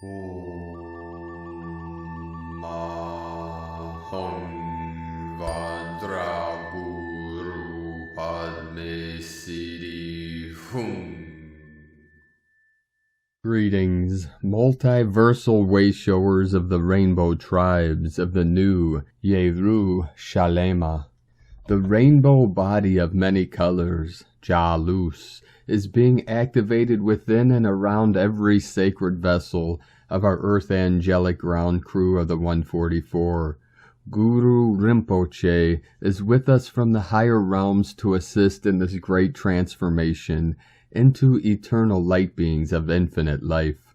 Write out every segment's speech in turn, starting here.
PadmaVajra Guru Padme Siddhi Hum. Greetings, multiversal wayshowers of the rainbow tribes of the new Yeru Shalema. The rainbow body of many colors, Jalus, is being activated within and around every sacred vessel of our earth angelic ground crew of the 144. Guru Rinpoche is with us from the higher realms to assist in this great transformation into eternal light beings of infinite life.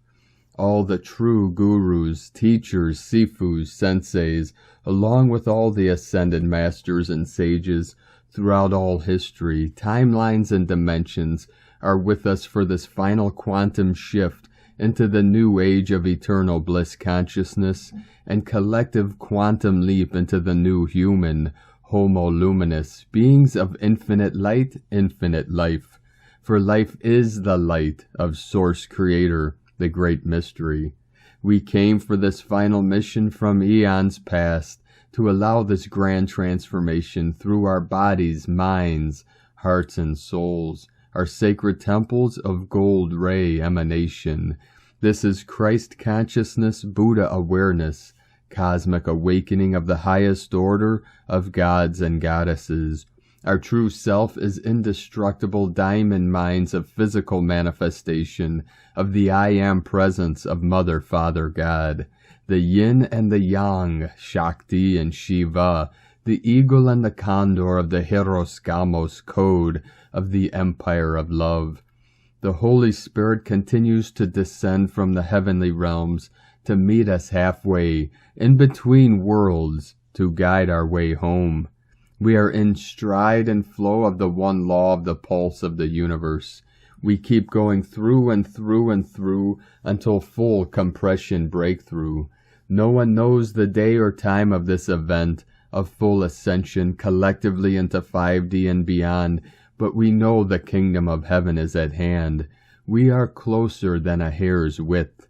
All the true gurus, teachers, sifus, senseis, along with all the ascended masters and sages throughout all history, timelines and dimensions, are with us for this final quantum shift into the new age of eternal bliss consciousness and collective quantum leap into the new human, Homo Luminous, beings of infinite light, infinite life. For life is the light of Source Creator, the great mystery. We came for this final mission from eons past to allow this grand transformation through our bodies, minds, hearts, and souls, our sacred temples of gold ray emanation. This is Christ consciousness, Buddha awareness, cosmic awakening of the highest order of gods and goddesses. Our true self is indestructible diamond mines of physical manifestation of the I Am presence of Mother, Father, God, the Yin and the Yang, Shakti and Shiva, the Eagle and the Condor of the Hieroskamos code of the Empire of Love. The Holy Spirit continues to descend from the heavenly realms to meet us halfway, in between worlds, to guide our way home. We are in stride and flow of the one law of the pulse of the universe. We keep going through and through and through until full compression breakthrough. No one knows the day or time of this event of full ascension collectively into 5D and beyond, but we know the kingdom of heaven is at hand. We are closer than a hair's width.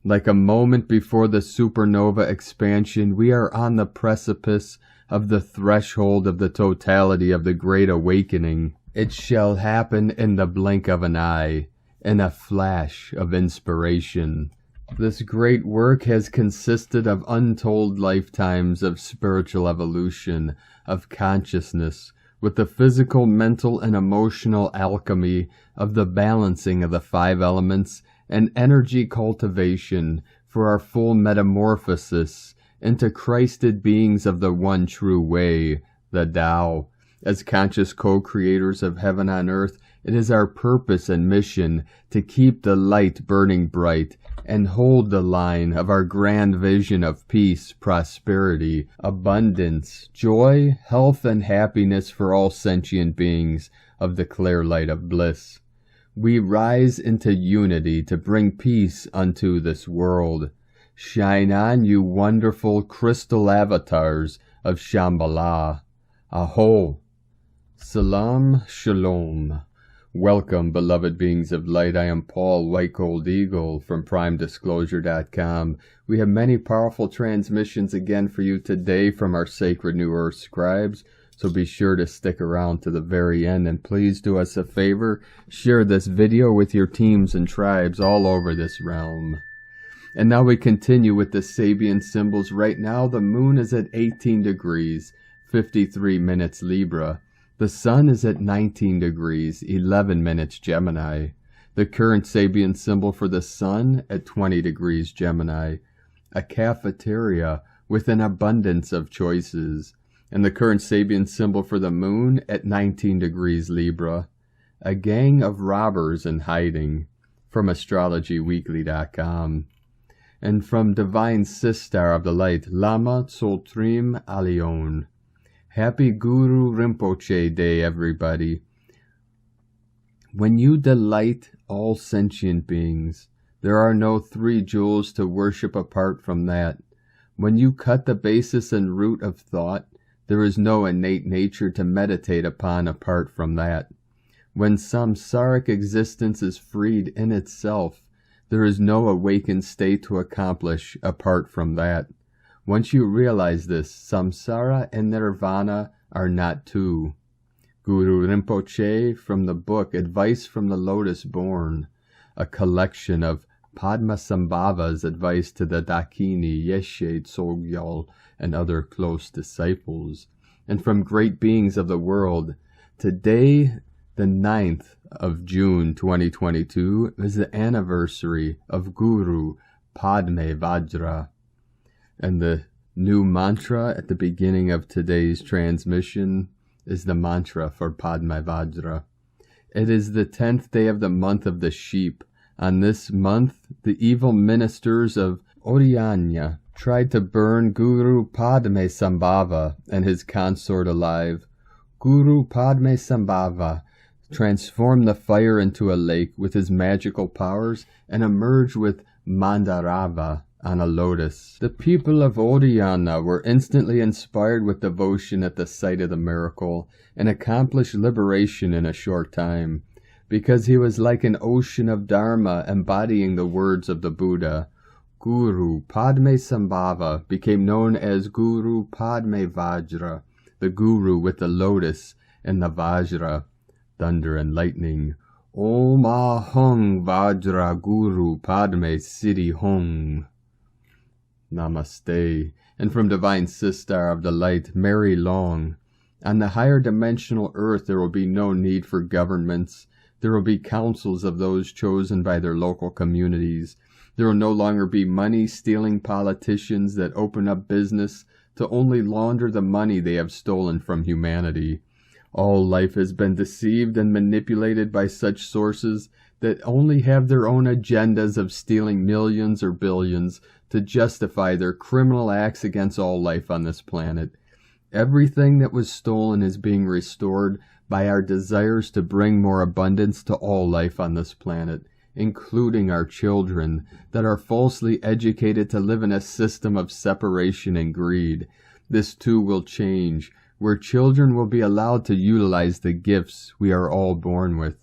Like a moment before the supernova expansion, we are on the precipice of the threshold of the totality of the Great Awakening. It shall happen in the blink of an eye, in a flash of inspiration. This great work has consisted of untold lifetimes of spiritual evolution, of consciousness, with the physical, mental, and emotional alchemy of the balancing of the 5 elements and energy cultivation for our full metamorphosis into Christed beings of the one true way, the Tao. As conscious co-creators of heaven on earth, it is our purpose and mission to keep the light burning bright and hold the line of our grand vision of peace, prosperity, abundance, joy, health, and happiness for all sentient beings of the clear light of bliss. We rise into unity to bring peace unto this world. Shine on, you wonderful crystal avatars of Shambhala. Aho. Salam Shalom. Welcome, beloved beings of light. I am Paul, White Gold Eagle from PrimeDisclosure.com. We have many powerful transmissions again for you today from our Sacred New Earth scribes, so be sure to stick around to the very end, and please do us a favor, share this video with your teams and tribes all over this realm. And now we continue with the Sabian symbols. Right now the moon is at 18 degrees, 53 minutes Libra. The sun is at 19 degrees, 11 minutes Gemini. The current Sabian symbol for the sun at 20 degrees Gemini. A cafeteria with an abundance of choices. And the current Sabian symbol for the moon at 19 degrees Libra. A gang of robbers in hiding. From astrologyweekly.com. And from Divine Sistar of the Light, Lama Tsoltrim Alion. Happy Guru Rinpoche Day, everybody. When you delight all sentient beings, there are no 3 jewels to worship apart from that. When you cut the basis and root of thought, there is no innate nature to meditate upon apart from that. When samsaric existence is freed in itself, There is no awakened state to accomplish apart from that. Once you realize this, samsara and nirvana are not two. Guru Rinpoche, from the book Advice from the Lotus Born, a collection of Padmasambhava's advice to the Dakini, Yeshe, Tsogyal, and other close disciples, and from great beings of the world. Today, the 9th of June 2022, is the anniversary of Guru PadmaVajra. And the new mantra at the beginning of today's transmission is the mantra for PadmaVajra. It is the 10th day of the month of the sheep. On this month, the evil ministers of Lorianne tried to burn Guru Padmasambhava and his consort alive. Guru Padmasambhava transformed the fire into a lake with his magical powers and emerged with Mandarava on a lotus. The people of Lorianne were instantly inspired with devotion at the sight of the miracle and accomplished liberation in a short time, because he was like an ocean of Dharma embodying the words of the Buddha. Guru Padmasambhava became known as Guru PadmaVajra, the Guru with the lotus and the Vajra, thunder and lightning. Om Ahung Vajra Guru Padme Siddhi Hung. Namaste. And from Divine Sister of the Light, Mary Long. On the higher dimensional earth there will be no need for governments. There will be councils of those chosen by their local communities. There will no longer be money-stealing politicians that open up business to only launder the money they have stolen from humanity. All life has been deceived and manipulated by such sources that only have their own agendas of stealing millions or billions to justify their criminal acts against all life on this planet. Everything that was stolen is being restored by our desires to bring more abundance to all life on this planet, including our children that are falsely educated to live in a system of separation and greed. This too will change, where children will be allowed to utilize the gifts we are all born with.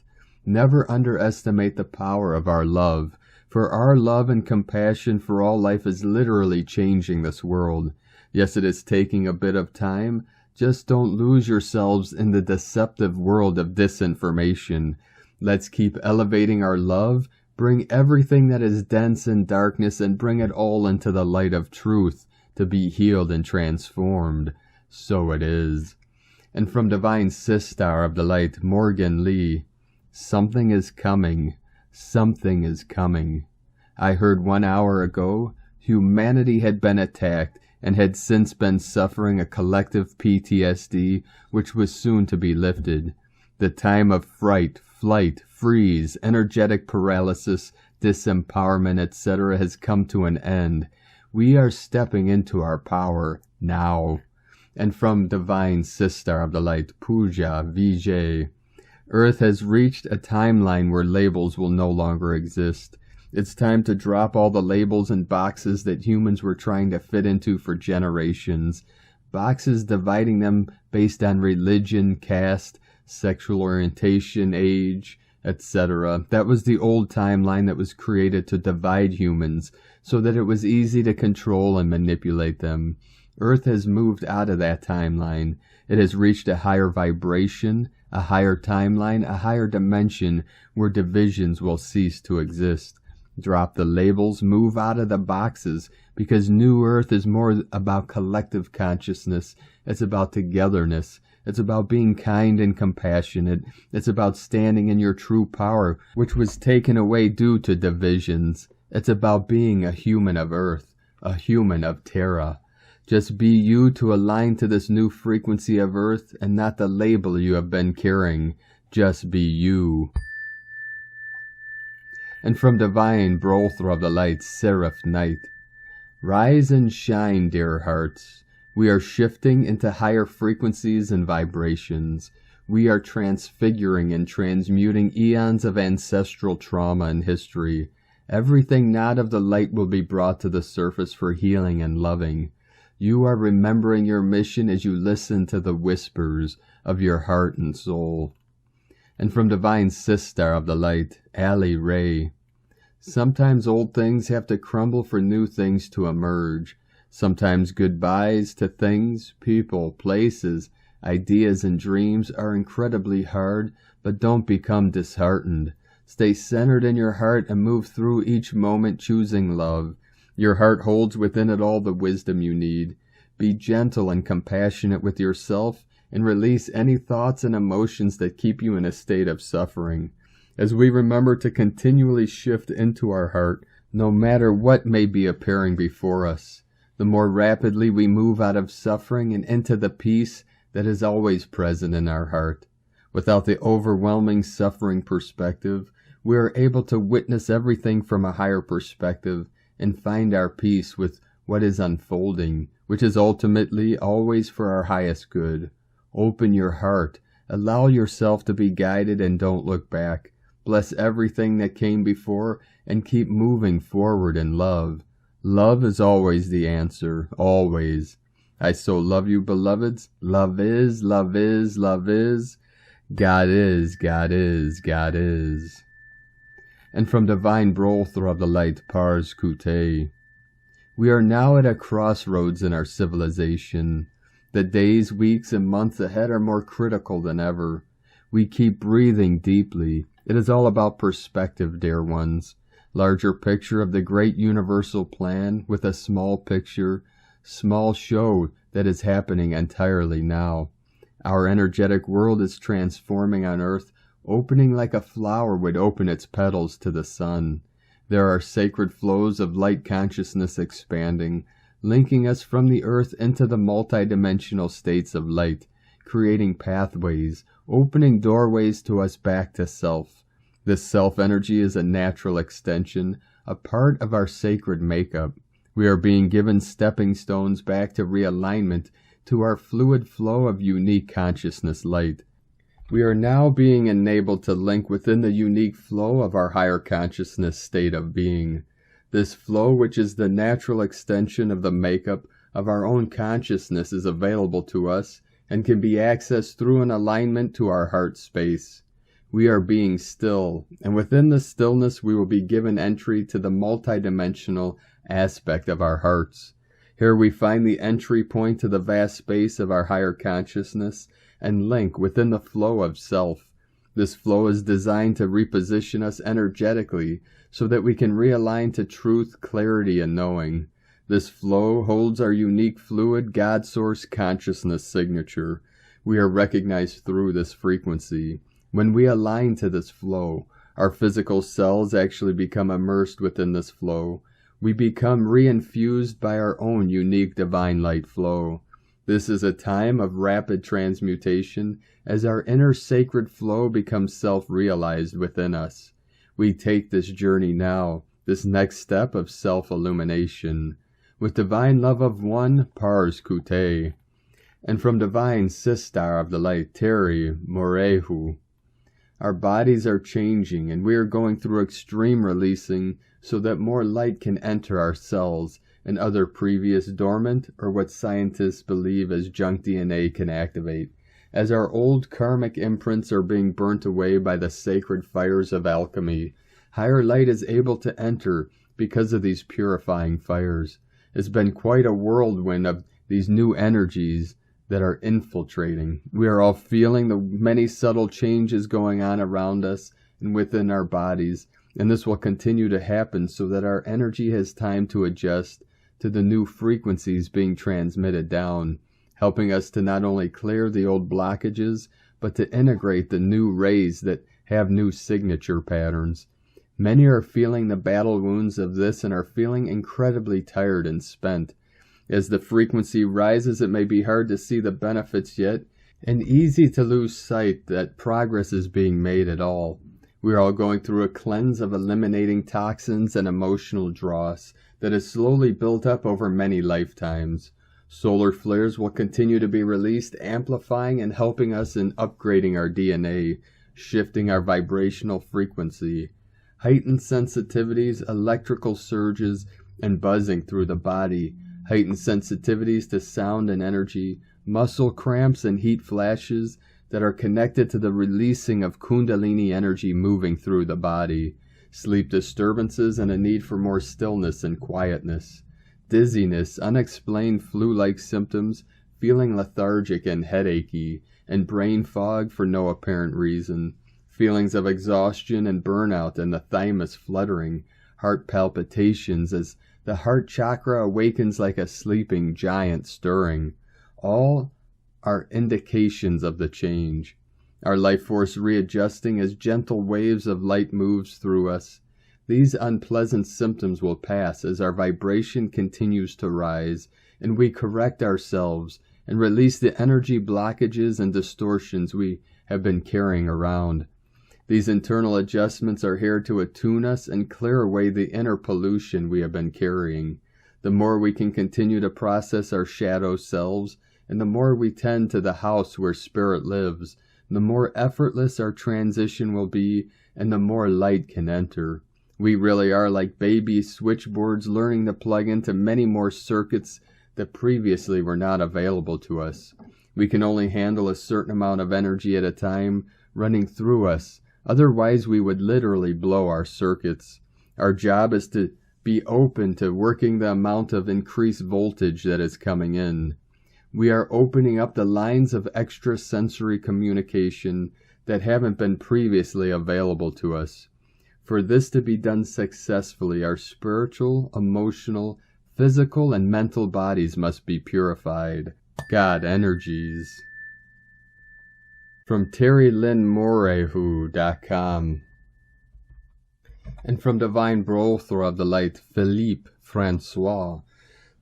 Never underestimate the power of our love, for our love and compassion for all life is literally changing this world. Yes, it is taking a bit of time. Just don't lose yourselves in the deceptive world of disinformation. Let's keep elevating our love, bring everything that is dense in darkness and bring it all into the light of truth to be healed and transformed. So it is. And from Divine Sister of the Light, Morgan Lee, something is coming. Something is coming. I heard 1 hour ago humanity had been attacked and had since been suffering a collective PTSD which was soon to be lifted. The time of fright, flight, freeze, energetic paralysis, disempowerment, etc. has come to an end. We are stepping into our power now. And from Divine Sister of the Light, Puja Vijay, Earth has reached a timeline where labels will no longer exist. It's time to drop all the labels and boxes that humans were trying to fit into for generations. Boxes dividing them based on religion, caste, sexual orientation, age, etc. That was the old timeline that was created to divide humans so that it was easy to control and manipulate them. Earth has moved out of that timeline. It has reached a higher vibration, a higher timeline, a higher dimension where divisions will cease to exist. Drop the labels, move out of the boxes, because New Earth is more about collective consciousness. It's about togetherness. It's about being kind and compassionate. It's about standing in your true power, which was taken away due to divisions. It's about being a human of Earth, a human of Terra. Just be you to align to this new frequency of Earth and not the label you have been carrying. Just be you. And from Divine Brother of the Light, Seraph Knight, rise and shine, dear hearts. We are shifting into higher frequencies and vibrations. We are transfiguring and transmuting eons of ancestral trauma and history. Everything not of the light will be brought to the surface for healing and loving. You are remembering your mission as you listen to the whispers of your heart and soul. And from Divine Sister of the Light, Ali Ray, Sometimes old things have to crumble for new things to emerge. Sometimes goodbyes to things, people, places, ideas, and dreams are incredibly hard, but don't become disheartened. Stay centered in your heart and move through each moment choosing love. Your heart holds within it all the wisdom you need. Be gentle and compassionate with yourself and release any thoughts and emotions that keep you in a state of suffering. As we remember to continually shift into our heart, no matter what may be appearing before us, the more rapidly we move out of suffering and into the peace that is always present in our heart. Without the overwhelming suffering perspective, we are able to witness everything from a higher perspective and find our peace with what is unfolding, which is ultimately always for our highest good. Open your heart, allow yourself to be guided, and don't look back. Bless everything that came before and keep moving forward in love. Love is always the answer, always. I so love you, beloveds. Love is, love is, love is. God is, God is, God is. And from Divine Brother of the Light, Pars Kute. We are now at a crossroads in our civilization. The days, weeks, and months ahead are more critical than ever. We keep breathing deeply. It is all about perspective, dear ones. Larger picture of the great universal plan with a small picture, small show that is happening entirely now. Our energetic world is transforming on Earth, opening like a flower would open its petals to the sun. There are sacred flows of light consciousness expanding, linking us from the Earth into the multidimensional states of light, creating pathways, opening doorways to us back to self. This self-energy is a natural extension, a part of our sacred makeup. We are being given stepping stones back to realignment to our fluid flow of unique consciousness light. We are now being enabled to link within the unique flow of our higher consciousness state of being. This flow, which is the natural extension of the makeup of our own consciousness, is available to us and can be accessed through an alignment to our heart space. We are being still, and within the stillness we will be given entry to the multidimensional aspect of our hearts. Here we find the entry point to the vast space of our higher consciousness and link within the flow of self. This flow is designed to reposition us energetically so that we can realign to truth, clarity, and knowing. This flow holds our unique fluid God Source consciousness signature. We are recognized through this frequency. When we align to this flow, our physical cells actually become immersed within this flow. We become reinfused by our own unique divine light flow. This is a time of rapid transmutation as our inner sacred flow becomes self-realized within us. We take this journey now, this next step of self-illumination, with divine love of one, Pars Kute, and from divine Sistar of the Light, Teri Morehu. Our bodies are changing, and we are going through extreme releasing so that more light can enter our cells and other previous dormant or what scientists believe as junk DNA can activate. As our old karmic imprints are being burnt away by the sacred fires of alchemy, higher light is able to enter because of these purifying fires. It's been quite a whirlwind of these new energies that are infiltrating. We are all feeling the many subtle changes going on around us and within our bodies, and this will continue to happen so that our energy has time to adjust to the new frequencies being transmitted down, helping us to not only clear the old blockages, but to integrate the new rays that have new signature patterns. Many are feeling the battle wounds of this and are feeling incredibly tired and spent. As the frequency rises, it may be hard to see the benefits yet, and easy to lose sight that progress is being made at all. We are all going through a cleanse of eliminating toxins and emotional dross that is slowly built up over many lifetimes. Solar flares will continue to be released, amplifying and helping us in upgrading our DNA, shifting our vibrational frequency. Heightened sensitivities, electrical surges, and buzzing through the body. Heightened sensitivities to sound and energy, muscle cramps and heat flashes that are connected to the releasing of Kundalini energy moving through the body. sleep disturbances, and a need for more stillness and quietness. Dizziness, unexplained flu-like symptoms, feeling lethargic and headachy, and brain fog for no apparent reason. Feelings of exhaustion and burnout and the thymus fluttering, heart palpitations as the heart chakra awakens like a sleeping giant stirring. All are indications of the change. Our life force readjusting as gentle waves of light moves through us. These unpleasant symptoms will pass as our vibration continues to rise, and we correct ourselves and release the energy blockages and distortions we have been carrying around. These internal adjustments are here to attune us and clear away the inner pollution we have been carrying. The more we can continue to process our shadow selves, and the more we tend to the house where spirit lives, the more effortless our transition will be, and the more light can enter. We really are like baby switchboards learning to plug into many more circuits that previously were not available to us. We can only handle a certain amount of energy at a time running through us. Otherwise, we would literally blow our circuits. Our job is to be open to working the amount of increased voltage that is coming in. We are opening up the lines of extrasensory communication that haven't been previously available to us. For this to be done successfully, our spiritual, emotional, physical, and mental bodies must be purified. God energies. From TerryLynnMorehu.com. And from Divine Brother of the Light, Philippe Francois.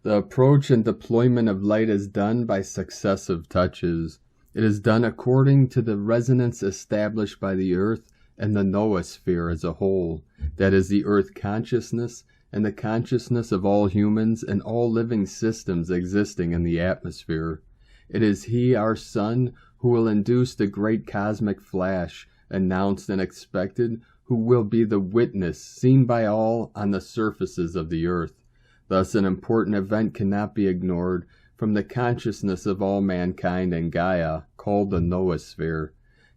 The approach and deployment of light is done by successive touches. It is done according to the resonance established by the earth and the noosphere as a whole. That is the earth consciousness and the consciousness of all humans and all living systems existing in the atmosphere. It is He, our Sun, who will induce the great cosmic flash, announced and expected, who will be the witness seen by all on the surfaces of the earth. Thus an important event cannot be ignored from the consciousness of all mankind and Gaia, called the noosphere.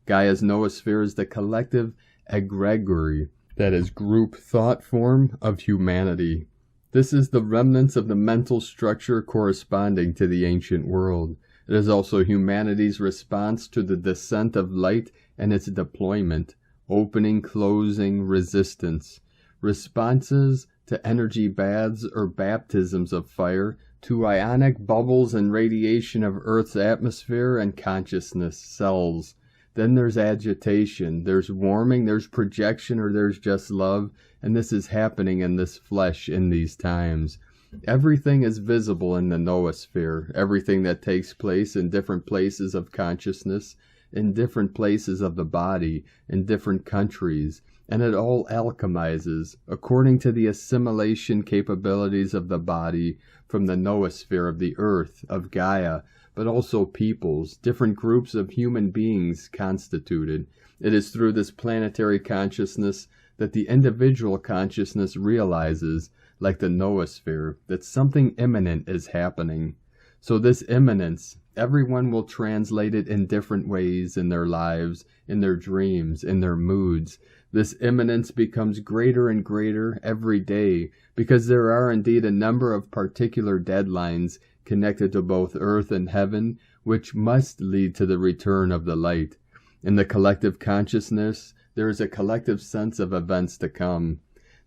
Gaia's noosphere is the collective egregore, that is group thought form of humanity. This is the remnants of the mental structure corresponding to the ancient world. It is also humanity's response to the descent of light and its deployment, opening, closing, resistance, responses to energy baths or baptisms of fire, to ionic bubbles and radiation of Earth's atmosphere and consciousness cells. Then there's agitation, there's warming, there's projection, or there's just love, and this is happening in this flesh in these times. Everything is visible in the noosphere, everything that takes place in different places of consciousness, in different places of the body, in different countries, and it all alchemizes according to the assimilation capabilities of the body from the noosphere of the earth, of Gaia, but also peoples, different groups of human beings constituted. It is through this planetary consciousness that the individual consciousness realizes, like the noosphere, that something imminent is happening. So this imminence, everyone will translate it in different ways in their lives, in their dreams, in their moods. This imminence becomes greater and greater every day, because there are indeed a number of particular deadlines connected to both earth and heaven, which must lead to the return of the light. In the collective consciousness, there is a collective sense of events to come.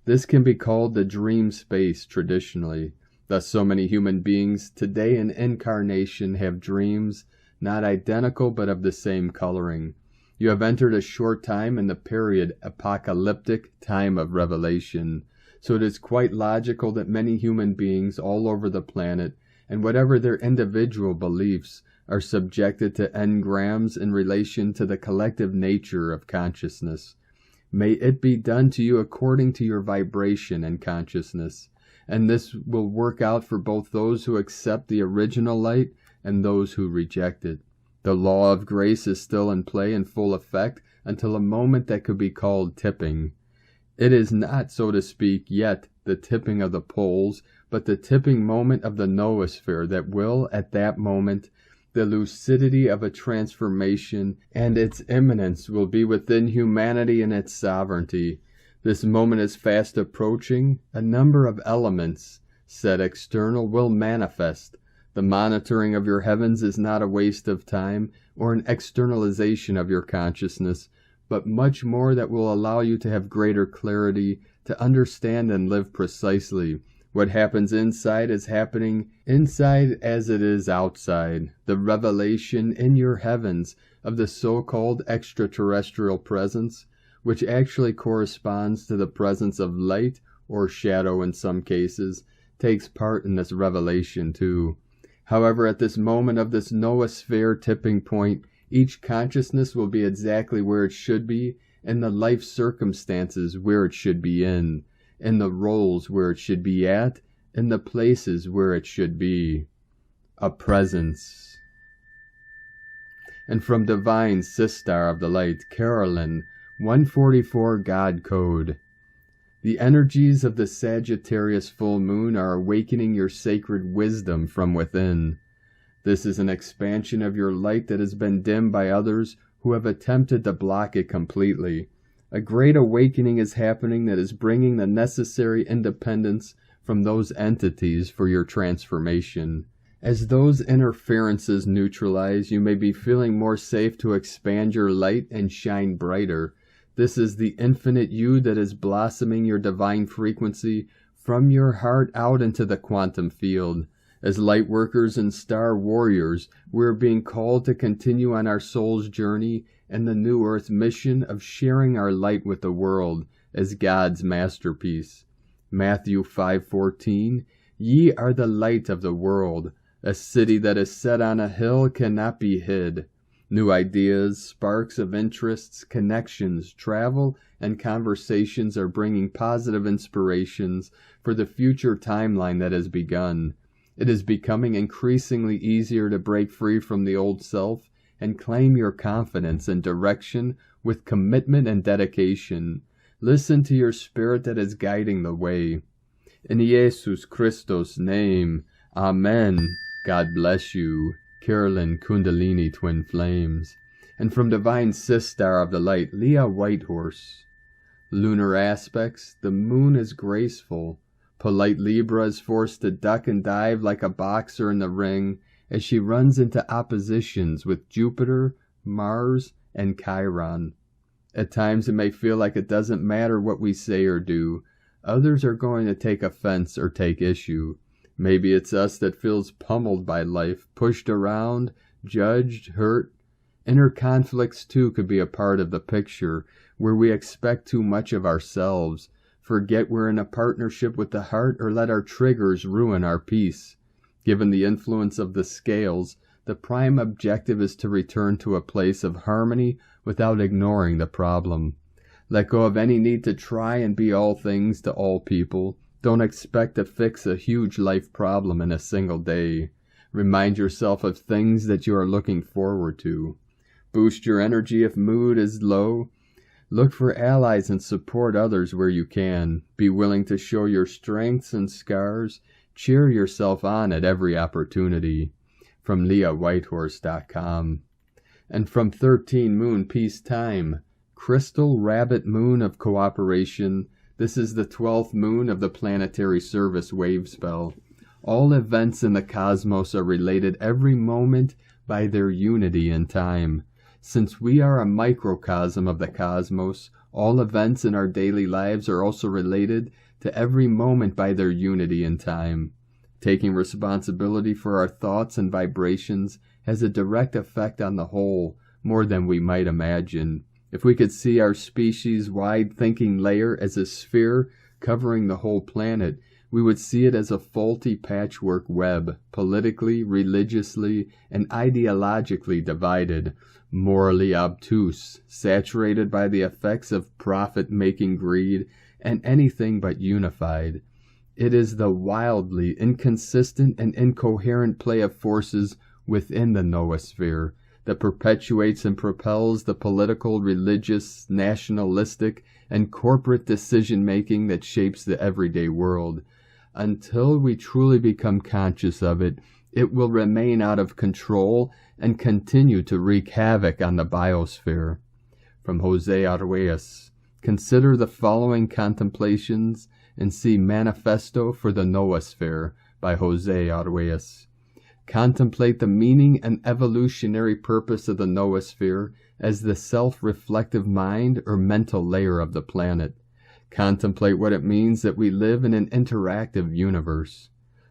This can be called the dream space traditionally. Thus so many human beings today in incarnation have dreams, not identical but of the same coloring. You have entered a short time in the period apocalyptic time of revelation. So it is quite logical that many human beings all over the planet, and whatever their individual beliefs, are subjected to engrams in relation to the collective nature of consciousness. May it be done to you according to your vibration and consciousness, and this will work out for both those who accept the original light and those who reject it. The law of grace is still in play in full effect until a moment that could be called tipping. It is not, so to speak, yet the tipping of the poles, but the tipping moment of the noosphere that will, at that moment, the lucidity of a transformation and its imminence will be within humanity and its sovereignty. This moment is fast approaching. A number of elements, said external, will manifest. The monitoring of your heavens is not a waste of time or an externalization of your consciousness, but much more that will allow you to have greater clarity, to understand and live precisely. What happens inside is happening inside as it is outside. The revelation in your heavens of the so-called extraterrestrial presence, which actually corresponds to the presence of light or shadow in some cases, takes part in this revelation too. However, at this moment of this noosphere tipping point, each consciousness will be exactly where it should be, in the life circumstances where it should be in the roles where it should be at, in the places where it should be. A presence. And from Divine Sistar of the Light, Carolyn, 144 God Code. The energies of the Sagittarius full moon are awakening your sacred wisdom from within. This is an expansion of your light that has been dimmed by others who have attempted to block it completely. A great awakening is happening that is bringing the necessary independence from those entities for your transformation. As those interferences neutralize, you may be feeling more safe to expand your light and shine brighter. This is the infinite you that is blossoming your divine frequency from your heart out into the quantum field. As light workers and star warriors, we are being called to continue on our soul's journey and the new earth mission of sharing our light with the world as God's masterpiece. Matthew 5:14, Ye are the light of the world. A city that is set on a hill cannot be hid. New ideas, sparks of interests, connections, travel, and conversations are bringing positive inspirations for the future timeline that has begun. It is becoming increasingly easier to break free from the old self and claim your confidence and direction with commitment and dedication. Listen to your spirit that is guiding the way. In Jesus Christos' name, Amen. God bless you. Carolyn Kundalini Twin Flames. And from Divine Sistar of the Light, Leah Whitehorse. Lunar aspects, the moon is graceful. Polite Libra is forced to duck and dive like a boxer in the ring as she runs into oppositions with Jupiter, Mars, and Chiron. At times it may feel like it doesn't matter what we say or do. Others are going to take offense or take issue. Maybe it's us that feels pummeled by life, pushed around, judged, hurt. Inner conflicts too could be a part of the picture, where we expect too much of ourselves, forget we're in a partnership with the heart, or let our triggers ruin our peace. Given the influence of the scales, the prime objective is to return to a place of harmony without ignoring the problem. Let go of any need to try and be all things to all people. Don't expect to fix a huge life problem in a single day. Remind yourself of things that you are looking forward to. Boost your energy if mood is low. Look for allies and support others where you can. Be willing to show your strengths and scars. Cheer yourself on at every opportunity. From LeahWhitehorse.com. And from 13 Moon Peace Time, Crystal Rabbit Moon of Cooperation. This is the 12th moon of the planetary service wave spell. All events in the cosmos are related every moment by their unity in time. Since we are a microcosm of the cosmos, all events in our daily lives are also related to every moment by their unity in time. Taking responsibility for our thoughts and vibrations has a direct effect on the whole, more than we might imagine. If we could see our species-wide thinking layer as a sphere covering the whole planet, we would see it as a faulty patchwork web, politically, religiously, and ideologically divided, morally obtuse, saturated by the effects of profit-making greed, and anything but unified. It is the wildly inconsistent and incoherent play of forces within the noosphere that perpetuates and propels the political, religious, nationalistic, and corporate decision-making that shapes the everyday world. Until we truly become conscious of it, it will remain out of control and continue to wreak havoc on the biosphere. From Jose Arguelles, Consider the following contemplations and see Manifesto for the Noosphere by Jose Arguelles. Contemplate the meaning and evolutionary purpose of the noosphere as the self-reflective mind or mental layer of the planet. Contemplate what it means that we live in an interactive universe.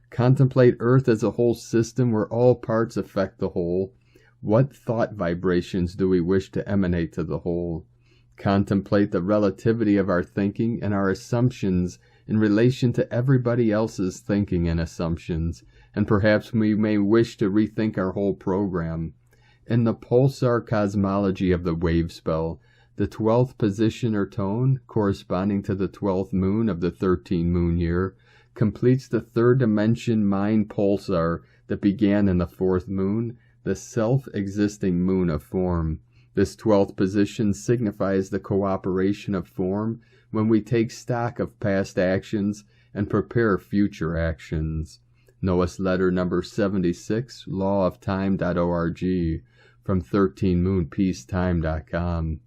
Contemplate Earth as a whole system where all parts affect the whole. What thought vibrations do we wish to emanate to the whole? Contemplate the relativity of our thinking and our assumptions in relation to everybody else's thinking and assumptions, and perhaps we may wish to rethink our whole program. In the pulsar cosmology of the wave spell, the 12th position or tone, corresponding to the 12th moon of the 13-moon year, completes the third dimension mind pulsar that began in the 4th moon, the self-existing moon of form. This 12th position signifies the cooperation of form when we take stock of past actions and prepare future actions. Noah's letter number 76, lawoftime.org, from 13moonpeacetime.com.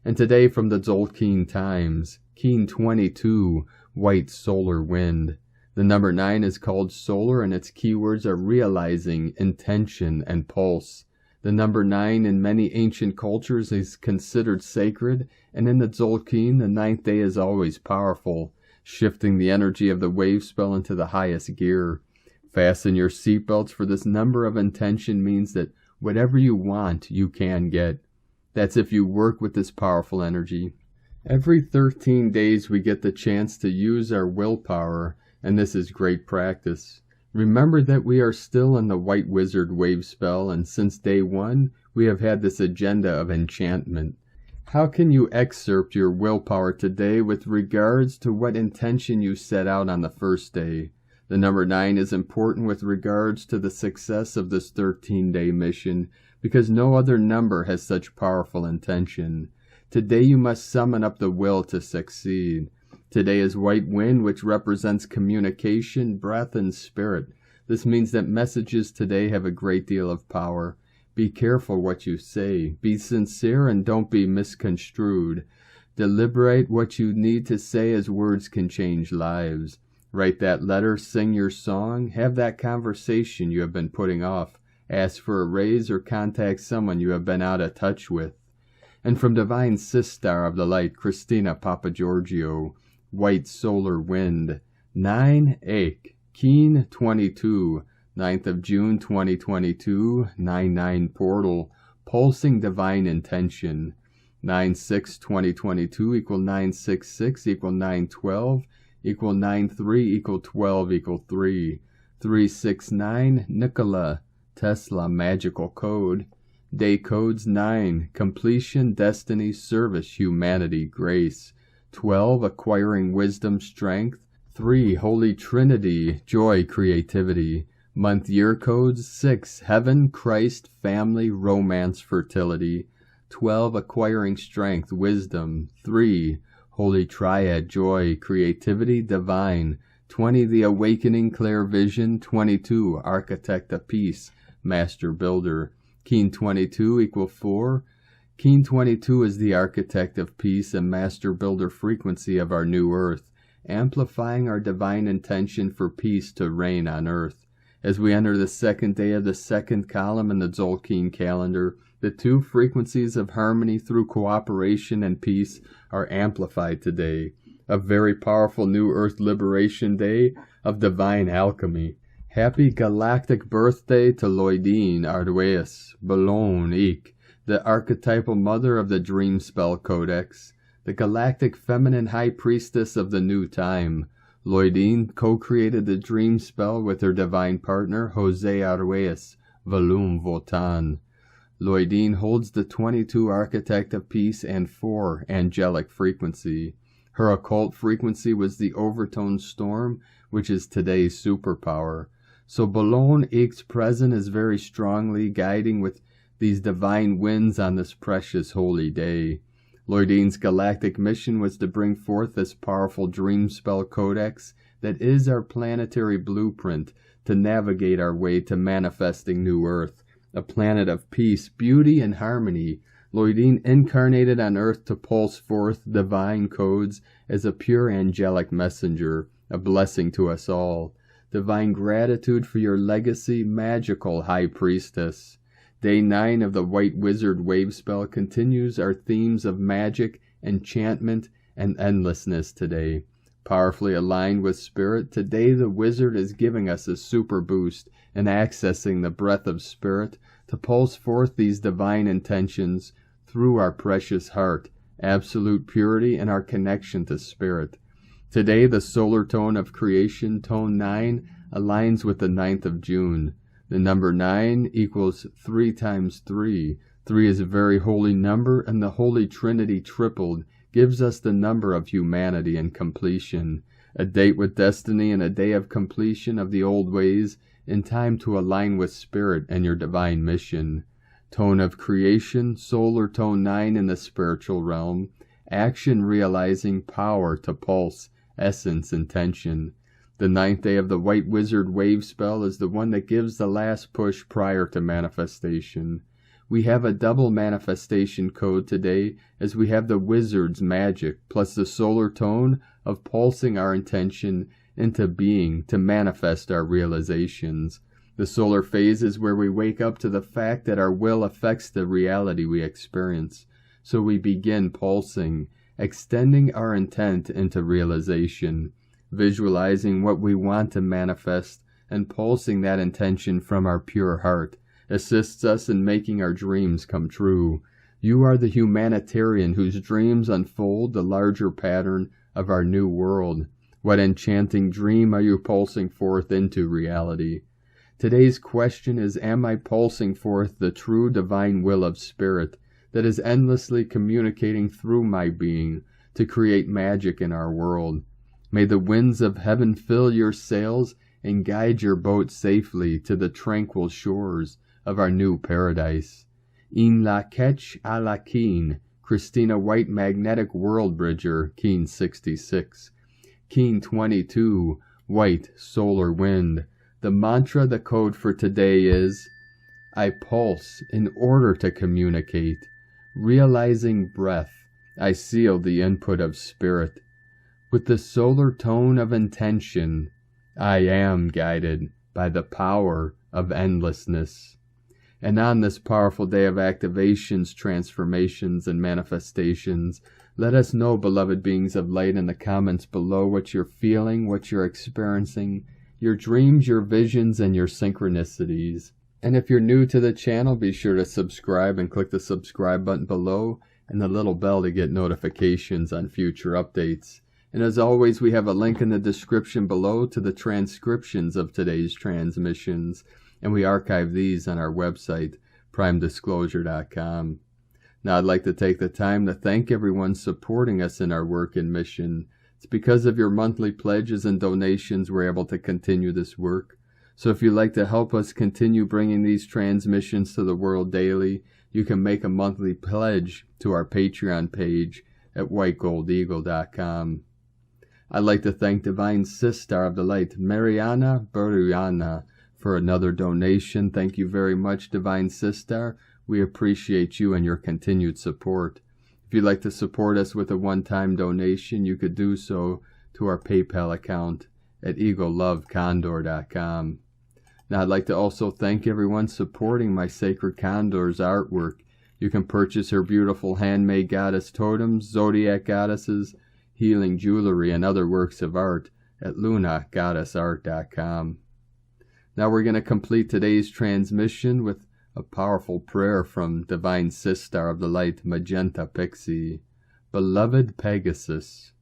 And today from the Tzolk'in Times, Keen 22, White Solar Wind. The number 9 is called solar, and its keywords are realizing, intention, and pulse. The number 9 in many ancient cultures is considered sacred, and in the Tzolk'in, the 9th day is always powerful, shifting the energy of the wave spell into the highest gear. Fasten your seatbelts, for this number of intention means that whatever you want, you can get. That's if you work with this powerful energy. Every 13 days we get the chance to use our willpower, and this is great practice. Remember that we are still in the White Wizard wave spell, and since day one, we have had this agenda of enchantment. How can you excerpt your willpower today with regards to what intention you set out on the first day? The number 9 is important with regards to the success of this 13-day mission, because no other number has such powerful intention. Today you must summon up the will to succeed. Today is white wind, which represents communication, breath, and spirit. This means that messages today have a great deal of power. Be careful what you say. Be sincere and don't be misconstrued. Deliberate what you need to say, as words can change lives. Write that letter, sing your song, have that conversation you have been putting off. Ask for a raise or contact someone you have been out of touch with. And from Divine Sistar of the Light, Christina Papagiorgio, White Solar Wind, 9 Ek, Keen 22, 9th of June 2022, 9-9 Portal, Pulsing Divine Intention, 9-6-2022 equal 9-6-6 equal 9-12 equal 9-3 equal 12 equal 3, 3-6-9 Nikola Tesla Magical Code, Day Codes 9, Completion, Destiny, Service, Humanity, Grace, 12, Acquiring Wisdom, Strength, 3, Holy Trinity, Joy, Creativity, Month Year Codes 6, Heaven, Christ, Family, Romance, Fertility, 12, Acquiring Strength, Wisdom, 3, Holy Triad, Joy, Creativity, Divine, 20, The Awakening, Clear Vision, 22, Architect of Peace, Master Builder, Keen 22 equal 4. Keen 22 is the architect of peace and master builder frequency of our new earth, amplifying our divine intention for peace to reign on earth. As we enter the second day of the second column in the Tzolk'in calendar, the two frequencies of harmony through cooperation and peace are amplified today. A very powerful new earth liberation day of divine alchemy. Happy galactic birthday to Lorianne Arguelles, Boulogne Ik, the archetypal mother of the Dream Spell Codex, the galactic feminine high priestess of the new time. Lorianne co-created the Dream Spell with her divine partner, Jose Arguelles, Volume Votan. Lorianne holds the 22 architect of peace and 4 angelic frequency. Her occult frequency was the overtone storm, which is today's superpower. So Boulogne Ik's present is very strongly guiding with these divine winds on this precious holy day. Lorianne's galactic mission was to bring forth this powerful dream spell codex that is our planetary blueprint to navigate our way to manifesting new earth, a planet of peace, beauty, and harmony. Lorianne incarnated on earth to pulse forth divine codes as a pure angelic messenger, a blessing to us all. Divine gratitude for your legacy, magical High Priestess. Day 9 of the White Wizard Wave Spell continues our themes of magic, enchantment, and endlessness today. Powerfully aligned with Spirit, today the Wizard is giving us a super boost in accessing the breath of Spirit to pulse forth these divine intentions through our precious heart, absolute purity, and our connection to Spirit. Today, the solar tone of creation, tone 9, aligns with the 9th of June. The number 9 equals 3 times 3. 3 is a very holy number, and the Holy Trinity tripled gives us the number of humanity and completion, a date with destiny and a day of completion of the old ways, in time to align with Spirit and your divine mission. Tone of creation, solar tone 9 in the spiritual realm, action realizing power to pulse, essence, intention. The 9th day of the White Wizard Wave Spell is the one that gives the last push prior to manifestation. We have a double manifestation code today, as we have the Wizard's magic plus the solar tone of pulsing our intention into being to manifest our realizations. The solar phase is where we wake up to the fact that our will affects the reality we experience. So we begin pulsing, extending our intent into realization, visualizing what we want to manifest, and pulsing that intention from our pure heart assists us in making our dreams come true. You are the humanitarian whose dreams unfold the larger pattern of our new world. What enchanting dream are you pulsing forth into reality? Today's question is, am I pulsing forth the true divine will of Spirit that is endlessly communicating through my being to create magic in our world? May the winds of heaven fill your sails and guide your boat safely to the tranquil shores of our new paradise. In la ketch a la keen, Christina White Magnetic World Bridger, Keen 66. Keen 22, White Solar Wind. The mantra, the code for today is, I pulse in order to communicate. Realizing breath, I seal the input of Spirit. With the solar tone of intention, I am guided by the power of endlessness. And on this powerful day of activations, transformations, and manifestations, let us know, beloved beings of light, in the comments below what you're feeling, what you're experiencing, your dreams, your visions, and your synchronicities. And if you're new to the channel, be sure to subscribe and click the subscribe button below and the little bell to get notifications on future updates. And as always, we have a link in the description below to the transcriptions of today's transmissions, and we archive these on our website, primedisclosure.com. Now, I'd like to take the time to thank everyone supporting us in our work and mission. It's because of your monthly pledges and donations we're able to continue this work. So if you'd like to help us continue bringing these transmissions to the world daily, you can make a monthly pledge to our Patreon page at whitegoldeagle.com. I'd like to thank Divine Sister of the Light, Mariana Buriana, for another donation. Thank you very much, Divine Sister. We appreciate you and your continued support. If you'd like to support us with a one-time donation, you could do so to our PayPal account at eaglelovecondor.com. Now, I'd like to also thank everyone supporting my Sacred Condor's artwork. You can purchase her beautiful handmade goddess totems, zodiac goddesses, healing jewelry, and other works of art at lunagoddessart.com. Now we're going to complete today's transmission with a powerful prayer from Divine Sister of the Light, Magenta Pixie. Beloved Pegasus,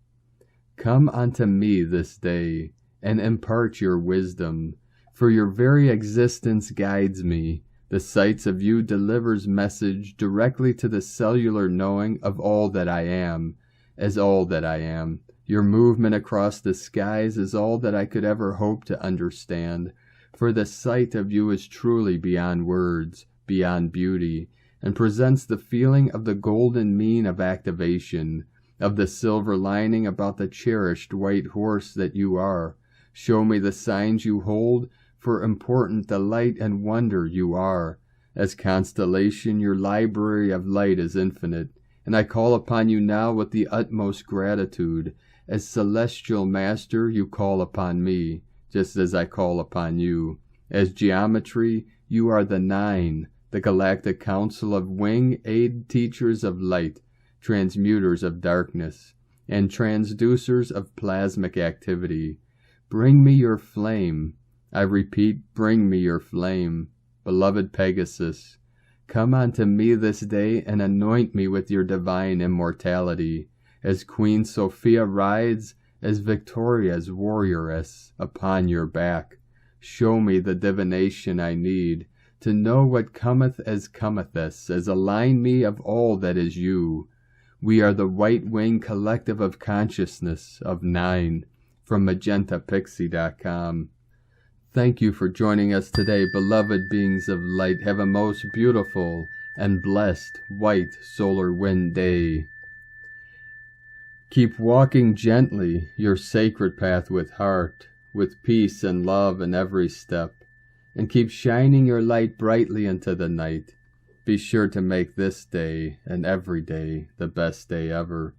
come unto me this day and impart your wisdom, for your very existence guides me. The sights of you delivers message directly to the cellular knowing of all that I am, as all that I am. Your movement across the skies is all that I could ever hope to understand, for the sight of you is truly beyond words, beyond beauty, and presents the feeling of the golden mean of activation, of the silver lining about the cherished white horse that you are. Show me the signs you hold, for important delight and wonder you are. As constellation, your library of light is infinite, and I call upon you now with the utmost gratitude. As celestial master, you call upon me, just as I call upon you. As geometry, you are the Nine, the galactic council of wing-aid teachers of light, transmuters of darkness, and transducers of plasmic activity. Bring me your flame. I repeat, bring me your flame. Beloved Pegasus, come unto me this day and anoint me with your divine immortality. As Queen Sophia rides, as Victoria's warrioress, upon your back, show me the divination I need, to know what cometh as comethess, as align me of all that is you. We are the White Wing Collective of Consciousness of Nine, from magentapixie.com. Thank you for joining us today, beloved beings of light. Have a most beautiful and blessed white solar wind day. Keep walking gently your sacred path with heart, with peace and love in every step, and keep shining your light brightly into the night. Be sure to make this day and every day the best day ever.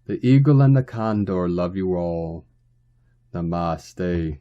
The eagle and the condor love you all. Namaste.